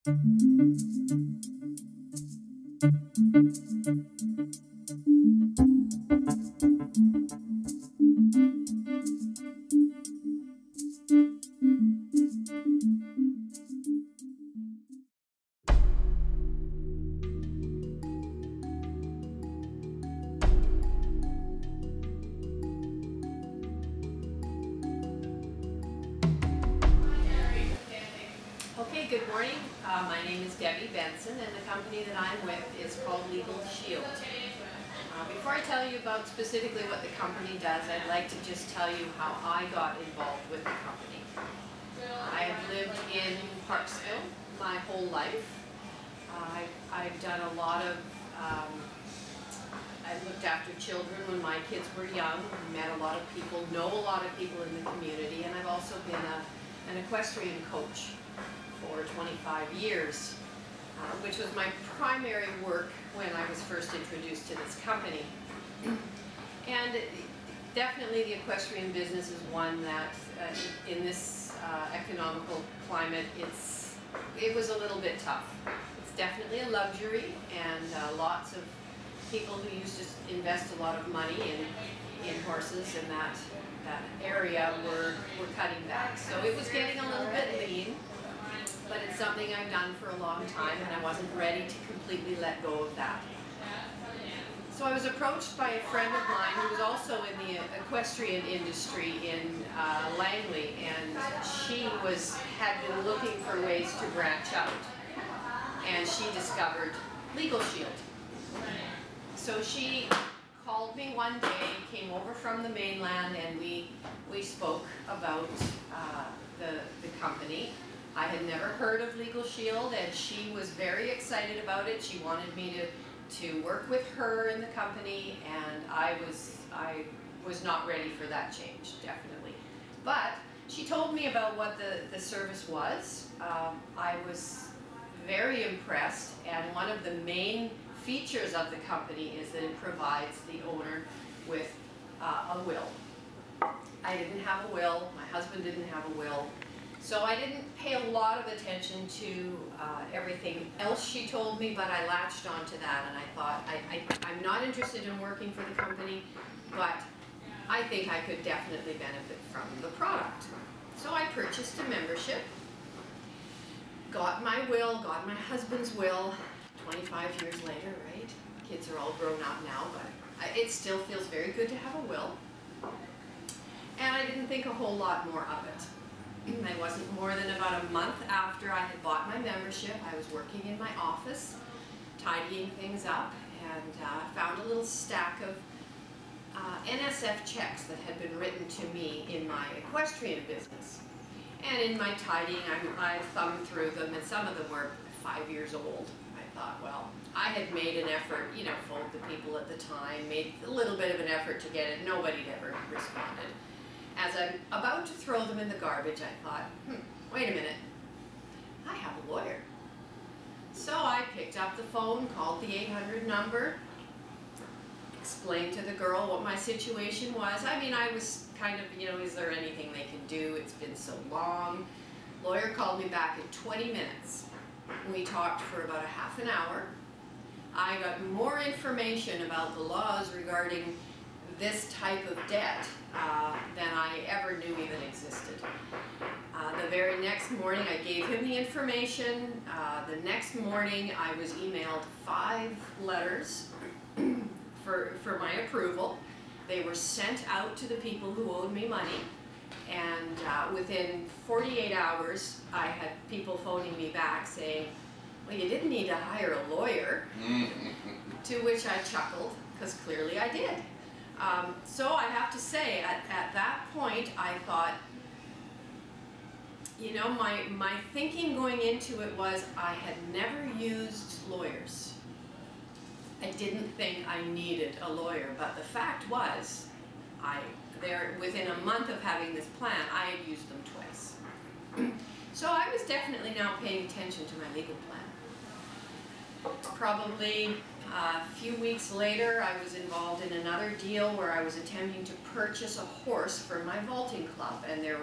Okay, good morning. My name is Debbie Benson, and the company that I'm with is called Leagleshield. Before I tell you about specifically what the company does, I'd like to just tell you how I got involved with the company. I have lived in Parksville my whole life. I've done a lot of, I looked after children when my kids were young, met a lot of people, know a lot of people in the community, and I've also been an equestrian coach for 25 years, which was my primary work when I was first introduced to this company. And definitely the equestrian business is one that in this economical climate, it was a little bit tough. It's definitely a luxury, and lots of people who used to invest a lot of money in horses in that area were cutting back. So it was getting a little bit lean. But it's something I've done for a long time, and I wasn't ready to completely let go of that. So I was approached by a friend of mine who was also in the equestrian industry in Langley, and she had been looking for ways to branch out, and she discovered Leagleshield. So she called me one day, came over from the mainland, and we spoke about the company. I had never heard of Leagleshield, and she was very excited about it. She wanted me to work with her in the company, and I was not ready for that change, definitely. But she told me about what the service was. I was very impressed, and one of the main features of the company is that it provides the owner with a will. I didn't have a will, my husband didn't have a will. So I didn't pay a lot of attention to everything else she told me, but I latched onto that, and I thought, I'm not interested in working for the company, but I think I could definitely benefit from the product. So I purchased a membership, got my will, got my husband's will, 25 years later, right? Kids are all grown up now, but it still feels very good to have a will. And I didn't think a whole lot more of it. I wasn't more than about a month after I had bought my membership. I was working in my office, tidying things up, and found a little stack of NSF checks that had been written to me in my equestrian business. And in my tidying, I thumbed through them, and some of them were 5 years old. I thought, well, I had made an effort, phoned the people at the time, made a little bit of an effort to get it. Nobody had ever responded. As I'm about to throw them in the garbage, I thought, wait a minute, I have a lawyer. So I picked up the phone, called the 800 number, explained to the girl what my situation was. I mean, I was kind of, is there anything they can do? It's been so long. Lawyer called me back in 20 minutes. We talked for about a half an hour. I got more information about the laws regarding this type of debt than I ever knew even existed. The very next morning I gave him the information. The next morning I was emailed 5 letters for my approval. They were sent out to the people who owed me money, and within 48 hours I had people phoning me back saying, well, you didn't need to hire a lawyer. To which I chuckled, because clearly I did. So I have to say, at that point, I thought, my thinking going into it was I had never used lawyers. I didn't think I needed a lawyer, but the fact was, within a month of having this plan, I had used them twice. So I was definitely now paying attention to my legal plan. Probably a few weeks later, I was involved in another deal where I was attempting to purchase a horse for my vaulting club, and there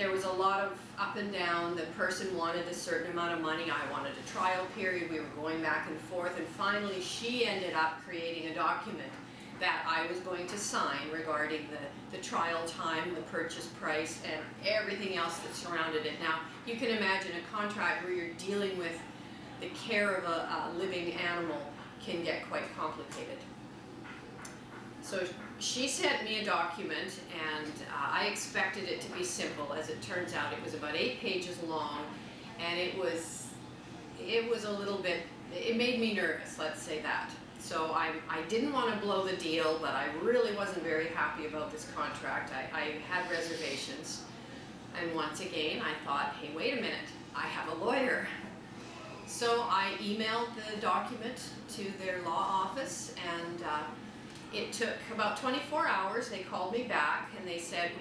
there was a lot of up and down. The person wanted a certain amount of money. I wanted a trial period. We were going back and forth, and finally she ended up creating a document that I was going to sign regarding the trial time, the purchase price, and everything else that surrounded it. Now, you can imagine a contract where you're dealing with the care of a living animal can get quite complicated. So she sent me a document, and I expected it to be simple. As it turns out, it was about 8 pages long, and it was a little bit, it made me nervous, let's say that. So I didn't want to blow the deal, but I really wasn't very happy about this contract. I had reservations, and once again I thought, hey, wait a minute, I have a lawyer. So I emailed the document to their law office, and it took about 24 hours. They called me back and they said,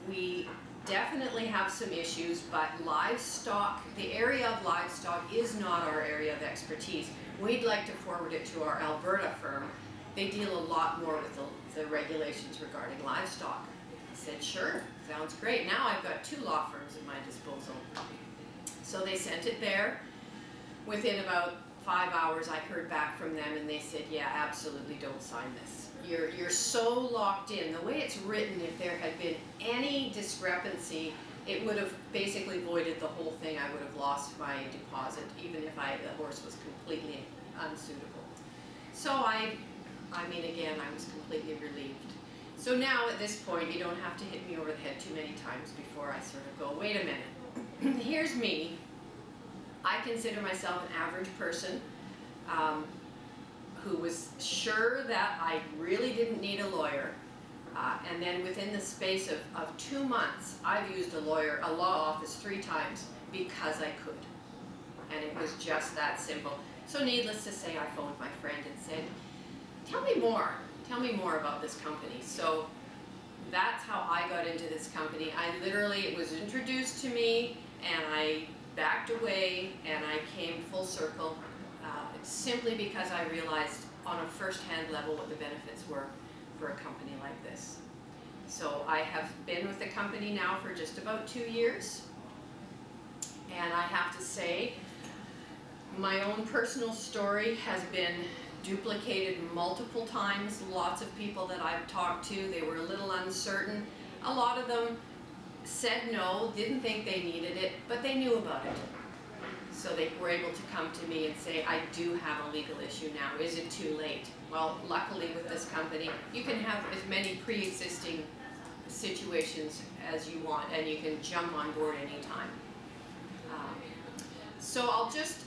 we definitely have some issues, but livestock, the area of livestock is not our area of expertise. We'd like to forward it to our Alberta firm. They deal a lot more with the regulations regarding livestock. I said, sure, sounds great. Now I've got 2 law firms at my disposal. So they sent it there. Within about 5 hours I heard back from them, and they said, yeah, absolutely, don't sign this. You're so locked in. The way it's written, if there had been any discrepancy, it would have basically voided the whole thing. I would have lost my deposit, even if the horse was completely unsuitable. So I mean, again, I was completely relieved. So now at this point, you don't have to hit me over the head too many times before I sort of go, wait a minute. Here's me. I consider myself an average person who was sure that I really didn't need a lawyer. And then within the space of 2 months, I've used a law office 3 times because I could. And it was just that simple. So needless to say, I phoned my friend and said, tell me more about this company. So that's how I got into this company. It was introduced to me, and I backed away, and I came full circle simply because I realized on a first-hand level what the benefits were for a company like this. So I have been with the company now for just about 2 years, and I have to say my own personal story has been duplicated multiple times. Lots of people that I've talked to, they were a little uncertain. A lot of them said no, didn't think they needed it, but they knew about it. So they were able to come to me and say, I do have a legal issue now, is it too late? Well, luckily with this company, you can have as many pre-existing situations as you want, and you can jump on board anytime. So I'll just,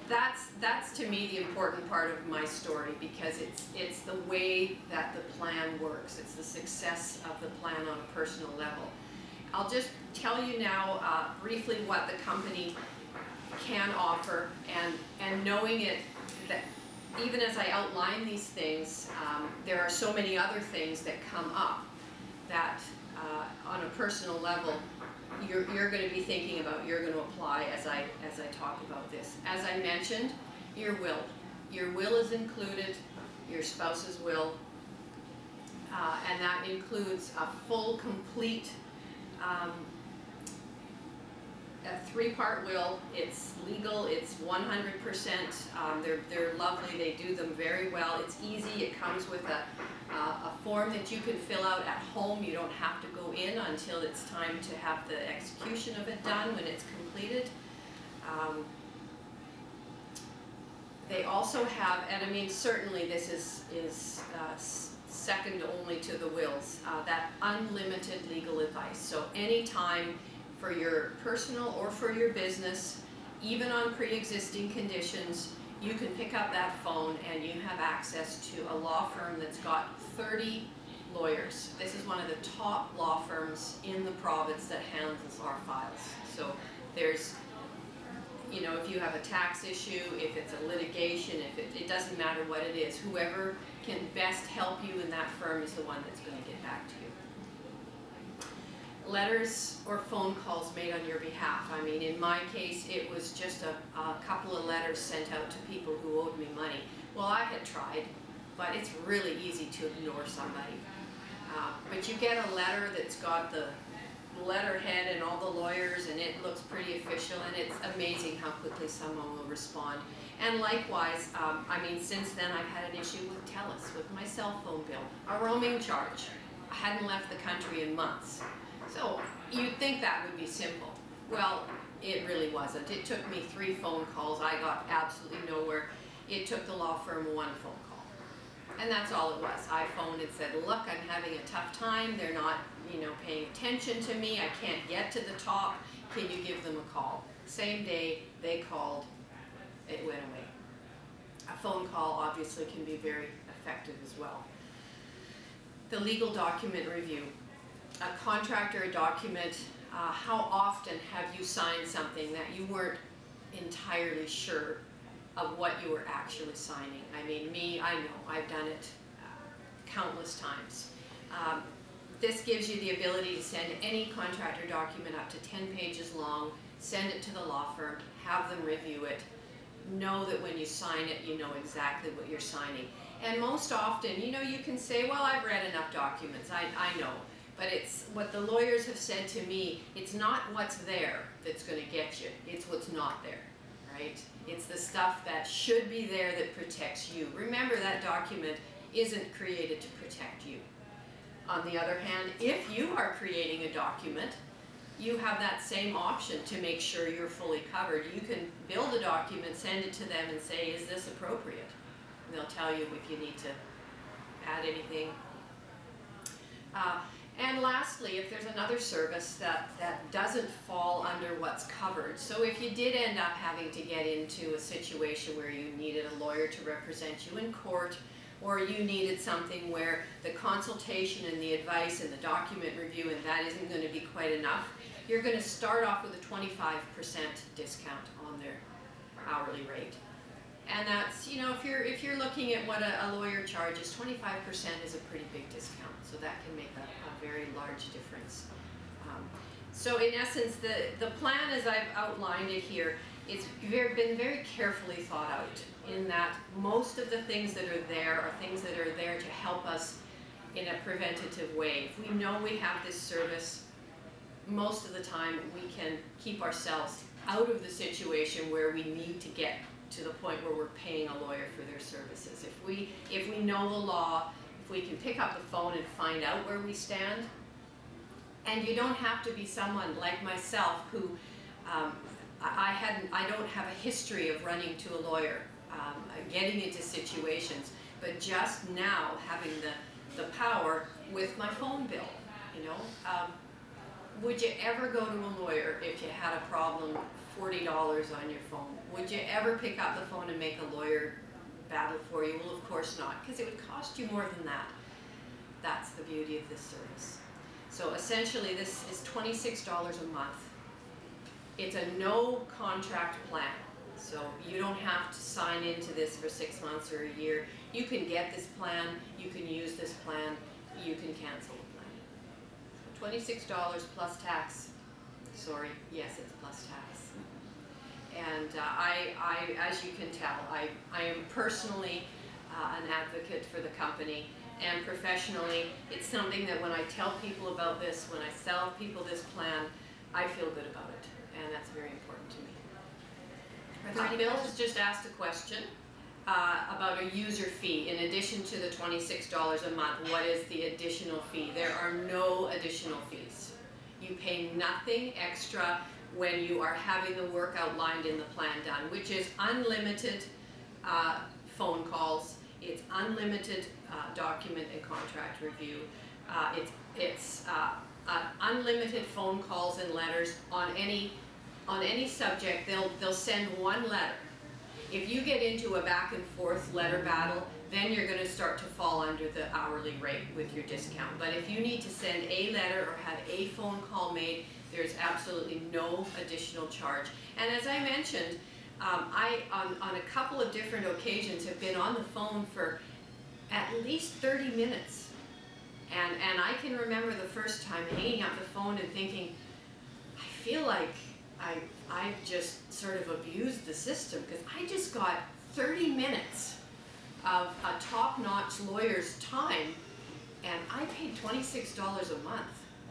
that's to me the important part of my story, because it's the way that the plan works. It's the success of the plan on a personal level. I'll just tell you now briefly what the company can offer, and knowing it, that even as I outline these things, there are so many other things that come up that on a personal level you're going to be thinking about, you're going to apply as I talk about this. As I mentioned, your will. Your will is included, your spouse's will, and that includes a full, complete, a 3-part will. It's legal, it's 100%, they're lovely, they do them very well. It's easy, it comes with a form that you can fill out at home. You don't have to go in until it's time to have the execution of it done when it's completed. They also have, and I mean certainly this is second only to the wills, that unlimited legal advice. So anytime, for your personal or for your business, even on pre-existing conditions, you can pick up that phone and you have access to a law firm that's got 30 lawyers. This is one of the top law firms in the province that handles our files. So there's, you know, if you have a tax issue, if it's a litigation, if it doesn't matter what it is, whoever can best help you in that firm is the one that's going to get back to you. Letters or phone calls made on your behalf. I mean, in my case, it was just a couple of letters sent out to people who owed me money. Well, I had tried, but it's really easy to ignore somebody. But you get a letter that's got the letterhead and all the lawyers, and it looks pretty official, and it's amazing how quickly someone will respond. And likewise, I mean, since then I've had an issue with TELUS, with my cell phone bill, a roaming charge. I hadn't left the country in months. So you'd think that would be simple. Well, it really wasn't. It took me 3 phone calls. I got absolutely nowhere. It took the law firm 1 phone call. And that's all it was. I phoned and said, look, I'm having a tough time. They're not, you know, paying attention to me. I can't get to the top. Can you give them a call? Same day they called, it went away. A phone call obviously can be very effective as well. The legal document review. A contract or a document, how often have you signed something that you weren't entirely sure of what you were actually signing? I mean, I know, I've done it countless times. This gives you the ability to send any contract or document up to 10 pages long, send it to the law firm, have them review it, know that when you sign it, you know exactly what you're signing. And most often, you know, you can say, well, I've read enough documents, I know. But it's what the lawyers have said to me, it's not what's there that's going to get you, it's what's not there, right? It's the stuff that should be there that protects you. Remember, that document isn't created to protect you. On the other hand, if you are creating a document, you have that same option to make sure you're fully covered. You can build a document, send it to them and say, is this appropriate? And they'll tell you if you need to add anything. And lastly, if there's another service that doesn't fall under what's covered. So if you did end up having to get into a situation where you needed a lawyer to represent you in court, or you needed something where the consultation and the advice and the document review and that isn't going to be quite enough, you're going to start off with a 25% discount on their hourly rate. And that's, you know, if you're looking at what a lawyer charges, 25% is a pretty big discount, so that can make a very large difference. So in essence, the plan as I've outlined it here, it's been very carefully thought out, in that most of the things that are there are things that are there to help us in a preventative way. If we know we have this service, most of the time we can keep ourselves out of the situation where we need to get to the point where we're paying a lawyer for their services. If we know the law, if we can pick up the phone and find out where we stand, and you don't have to be someone like myself who I don't have a history of running to a lawyer, getting into situations, but just now having the power with my phone bill, you know. Would you ever go to a lawyer if you had a problem, $40 on your phone? Would you ever pick up the phone and make a lawyer battle for you? Well, of course not, because it would cost you more than that. That's the beauty of this service. So essentially, this is $26 a month. It's a no contract plan. So you don't have to sign into this for 6 months or a year. You can get this plan, you can use this plan, you can cancel the plan. $26 plus tax. Sorry, yes, it's plus tax. And as you can tell, I am personally an advocate for the company, and professionally, it's something that when I tell people about this, when I sell people this plan, I feel good about it, and that's very important to me. Bill has just asked a question about a user fee. In addition to the $26 a month, what is the additional fee? There are no additional fees. You pay nothing extra when you are having the work outlined in the plan done, which is unlimited phone calls, it's unlimited document and contract review, it's unlimited phone calls and letters on any subject. They'll send one letter. If you get into a back and forth letter battle, then you're going to start to fall under the hourly rate with your discount. But if you need to send a letter or have a phone call made, there's absolutely no additional charge. And as I mentioned, I on a couple of different occasions have been on the phone for at least 30 minutes. And I can remember the first time hanging up the phone and thinking, I feel like I just sort of abused the system, because I just got 30 minutes of a top-notch lawyer's time, and I paid $26 a month.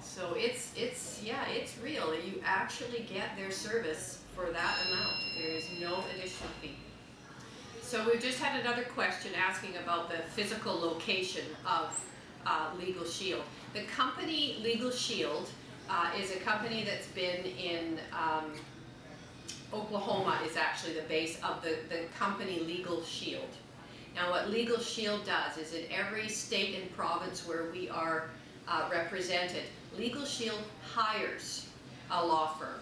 So it's real. You actually get their service for that amount. There is no additional fee. So we've just had another question asking about the physical location of Leagleshield. The company Leagleshield is a company that's been in Oklahoma is actually the base of the company Leagleshield. Now what Leagleshield does is in every state and province where we are represented, Leagleshield hires a law firm.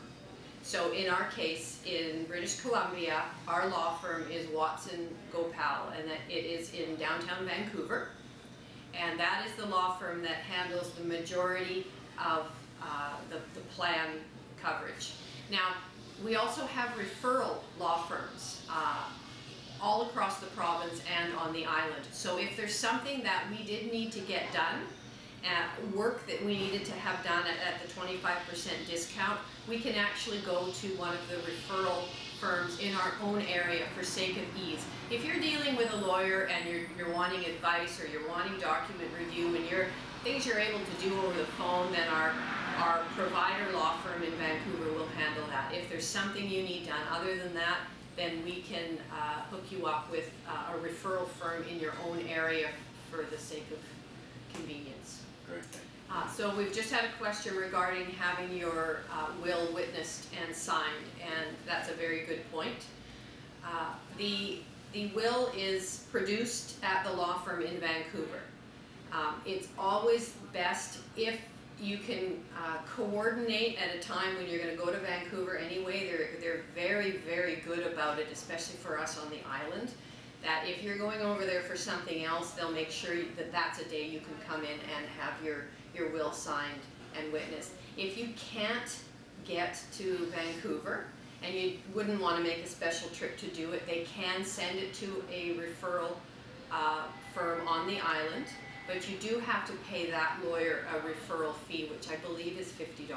So in our case, in British Columbia, our law firm is Watson Gopal, and that it is in downtown Vancouver. And that is the law firm that handles the majority of the plan coverage. Now, we also have referral law firms all across the province and on the island. So if there's something that we did need to get done, work that we needed to have done at the 25% discount, we can actually go to one of the referral firms in our own area for sake of ease. If you're dealing with a lawyer and you're wanting advice or you're wanting document review and things you're able to do over the phone, then our provider law firm in Vancouver will handle that. If there's something you need done other than that, then we can hook you up with a referral firm in your own area for the sake of convenience. Great. So we've just had a question regarding having your will witnessed and signed, and that's a very good point. The will is produced at the law firm in Vancouver. It's always best if you can coordinate at a time when you're going to go to Vancouver anyway. They're very, very good about it, especially for us on the island, that if you're going over there for something else, they'll make sure that that's a day you can come in and have your will signed and witnessed. If you can't get to Vancouver and you wouldn't want to make a special trip to do it, they can send it to a referral firm on the island, but you do have to pay that lawyer a referral fee, which I believe is $50.